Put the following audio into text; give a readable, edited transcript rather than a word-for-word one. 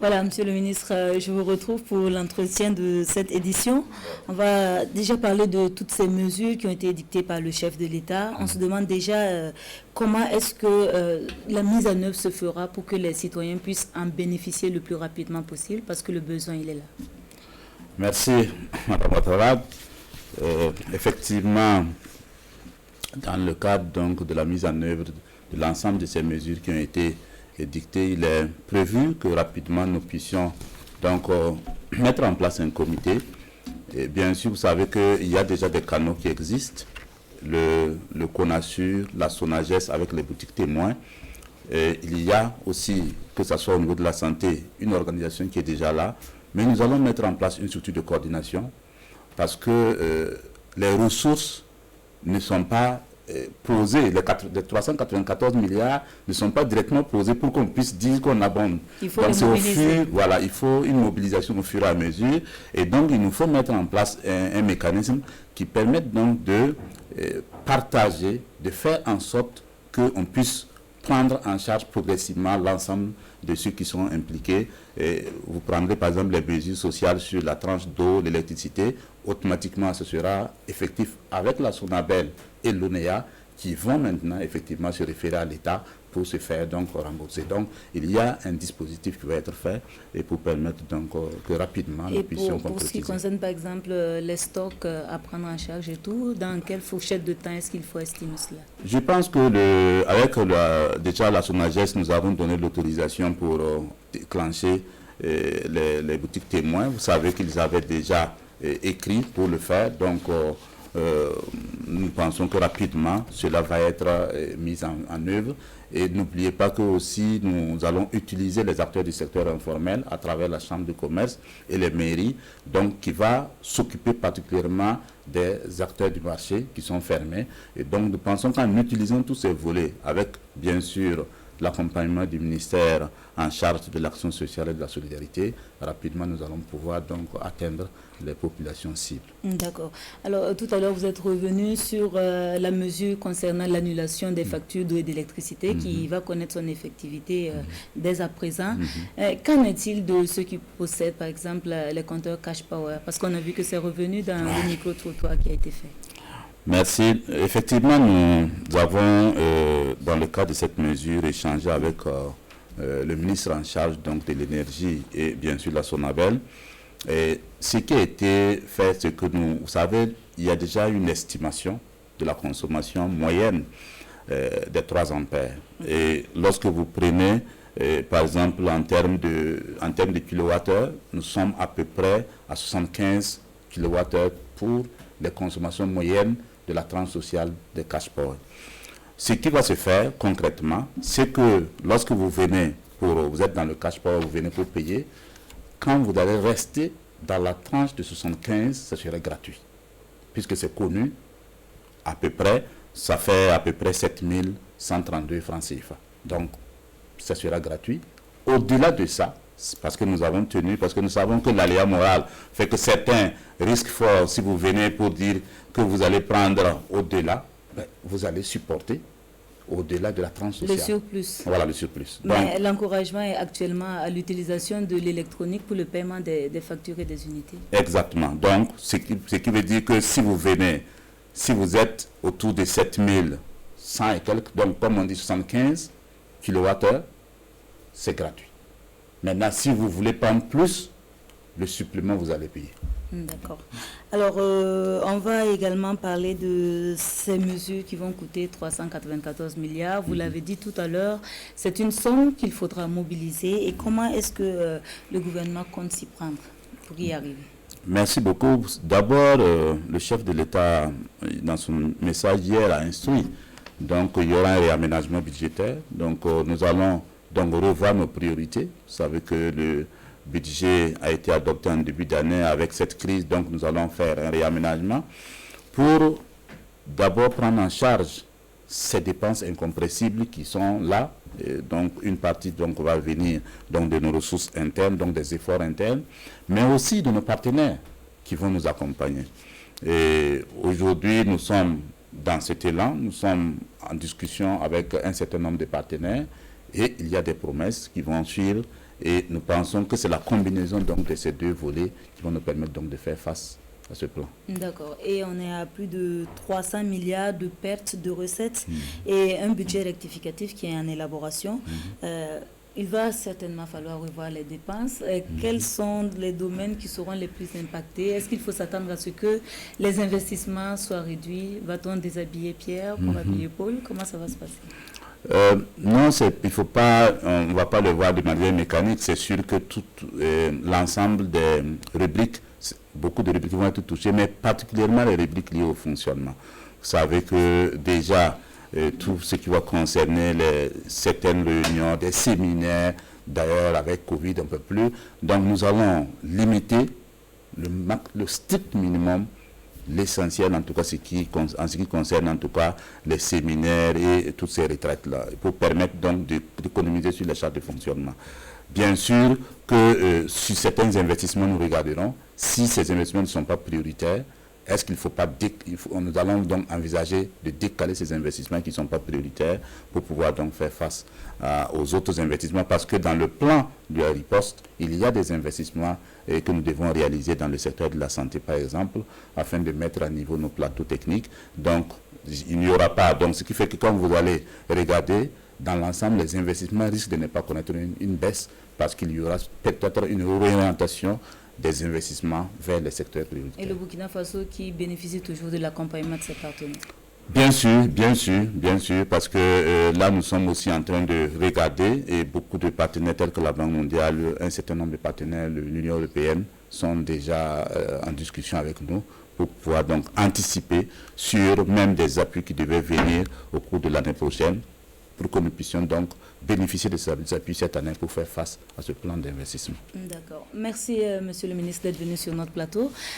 Voilà, Monsieur le ministre, je vous retrouve pour l'entretien de cette édition. On va déjà parler de toutes ces mesures qui ont été dictées par le chef de l'État. On se demande déjà comment est-ce que la mise en œuvre se fera pour que les citoyens puissent en bénéficier le plus rapidement possible, parce que le besoin, il est là. Merci, Madame Ouattara. Effectivement, dans le cadre donc, de la mise en œuvre de l'ensemble de ces mesures qui ont été dictées, il est prévu que rapidement nous puissions donc mettre en place un comité. Et bien sûr, vous savez qu'il y a déjà des canaux qui existent, le CONASUR, la SONAGES avec les boutiques témoins. Et il y a aussi, que ce soit au niveau de la santé, une organisation qui est déjà là, mais nous allons mettre en place une structure de coordination parce que les ressources ne sont pas posées, les 394 milliards ne sont pas directement posés pour qu'on puisse dire qu'on abonde. Il faut les mobiliser. Voilà, il faut une mobilisation au fur et à mesure. Et donc, il nous faut mettre en place un mécanisme qui permette donc de partager, de faire en sorte qu'on puisse prendre en charge progressivement l'ensemble de ceux qui sont impliqués. Et vous prendrez par exemple les mesures sociales sur la tranche d'eau, l'électricité, automatiquement ce sera effectif avec la SONABEL et l'ONEA qui vont maintenant effectivement se référer à l'État pour se faire donc rembourser. Donc il y a un dispositif qui va être fait et pour permettre donc que rapidement nous puissions concrétiser. Pour ce qui concerne par exemple les stocks à prendre en charge et tout, dans quelle fourchette de temps est-ce qu'il faut estimer cela? Je pense que avec déjà la SONAGES, nous avons donné l'autorisation pour déclencher les boutiques témoins. Vous savez qu'ils avaient déjà écrit pour le faire, donc nous pensons que rapidement cela va être mis en œuvre. Et n'oubliez pas que aussi nous allons utiliser les acteurs du secteur informel à travers la chambre de commerce et les mairies, donc qui va s'occuper particulièrement des acteurs du marché qui sont fermés. Et donc nous pensons qu'en utilisant tous ces volets, avec bien sûr l'accompagnement du ministère en charge de l'action sociale et de la solidarité, rapidement nous allons pouvoir donc atteindre les populations cibles. D'accord. Alors tout à l'heure vous êtes revenu sur la mesure concernant l'annulation des factures d'eau et d'électricité qui va connaître son effectivité dès à présent. Qu'en est-il de ceux qui possèdent par exemple les compteurs Cash Power? Parce qu'on a vu que c'est revenu dans le micro-trottoir qui a été fait. Merci. Effectivement, nous avons, dans le cadre de cette mesure, échangé avec le ministre en charge donc, de l'énergie et bien sûr la SONABEL. Et ce qui a été fait, c'est que vous savez, il y a déjà une estimation de la consommation moyenne des 3 ampères. Et lorsque vous prenez, par exemple, en termes de kilowattheures, nous sommes à peu près à 75 kilowattheures pour les consommations moyennes de la tranche sociale des Cash Power. Ce qui va se faire concrètement, c'est que lorsque vous êtes dans le Cash Power, vous venez pour payer, quand vous allez rester dans la tranche de 75, ça serait gratuit. Puisque c'est connu, à peu près, ça fait à peu près 7132 francs CFA. Donc, ça sera gratuit. Au-delà de ça, parce que nous avons tenu, parce que nous savons que l'aléa moral fait que certains risquent fort, si vous venez pour dire que vous allez prendre au-delà, vous allez supporter au-delà de la tranche sociale. Le surplus. Voilà, le surplus. Mais l'encouragement est actuellement à l'utilisation de l'électronique pour le paiement des factures et des unités. Exactement. Donc, ce qui veut dire que si vous êtes autour de 7100 et quelques, donc comme on dit 75 kWh, c'est gratuit. Maintenant, si vous voulez prendre plus, le supplément, vous allez payer. D'accord. Alors, on va également parler de ces mesures qui vont coûter 394 milliards. Vous l'avez dit tout à l'heure, c'est une somme qu'il faudra mobiliser. Et comment est-ce que le gouvernement compte s'y prendre pour y arriver? Merci beaucoup. D'abord, le chef de l'État, dans son message hier, a instruit. Donc, il y aura un réaménagement budgétaire. Donc, nous allons donc revoir nos priorités. Vous savez que le budget a été adopté en début d'année avec cette crise, donc nous allons faire un réaménagement pour d'abord prendre en charge ces dépenses incompressibles qui sont là. Et donc une partie donc, va venir donc, de nos ressources internes, donc des efforts internes, mais aussi de nos partenaires qui vont nous accompagner. Et aujourd'hui, nous sommes dans cet élan, nous sommes en discussion avec un certain nombre de partenaires et il y a des promesses qui vont suivre Et nous pensons que c'est la combinaison donc, de ces deux volets qui vont nous permettre donc, de faire face à ce plan. D'accord. Et on est à plus de 300 milliards de pertes de recettes et un budget rectificatif qui est en élaboration. Il va certainement falloir revoir les dépenses. Quels sont les domaines qui seront les plus impactés? Est-ce qu'il faut s'attendre à ce que les investissements soient réduits? Va-t-on déshabiller Pierre pour habiller Paul? Comment ça va se passer? Non, on ne va pas le voir de manière mécanique. C'est sûr que tout l'ensemble des rubriques, beaucoup de rubriques vont être touchées, mais particulièrement les rubriques liées au fonctionnement. Vous savez que déjà, tout ce qui va concerner certaines réunions, des séminaires, d'ailleurs avec Covid un peu plus. Donc nous allons limiter le strict minimum, l'essentiel en tout cas en ce qui concerne en tout cas les séminaires et toutes ces retraites-là, pour permettre donc d'économiser sur les charges de fonctionnement. Bien sûr que sur certains investissements, nous regarderons si ces investissements ne sont pas prioritaires. Est-ce qu'il ne faut pas... nous allons donc envisager de décaler ces investissements qui ne sont pas prioritaires pour pouvoir donc faire face aux autres investissements, parce que dans le plan de la riposte, il y a des investissements que nous devons réaliser dans le secteur de la santé, par exemple, afin de mettre à niveau nos plateaux techniques. Donc, il n'y aura pas... Donc, ce qui fait que quand vous allez regarder, dans l'ensemble, les investissements risquent de ne pas connaître une baisse, parce qu'il y aura peut-être une réorientation des investissements vers les secteurs prioritaires. Et le Burkina Faso qui bénéficie toujours de l'accompagnement de ses partenaires? Bien sûr, parce que là, nous sommes aussi en train de regarder, et beaucoup de partenaires tels que la Banque mondiale, un certain nombre de partenaires, l'Union européenne, sont déjà en discussion avec nous pour pouvoir donc anticiper sur même des appuis qui devaient venir au cours de l'année prochaine, pour que nous puissions donc bénéficier de ces appuis cette année pour faire face à ce plan d'investissement. D'accord. Merci, Monsieur le ministre, d'être venu sur notre plateau.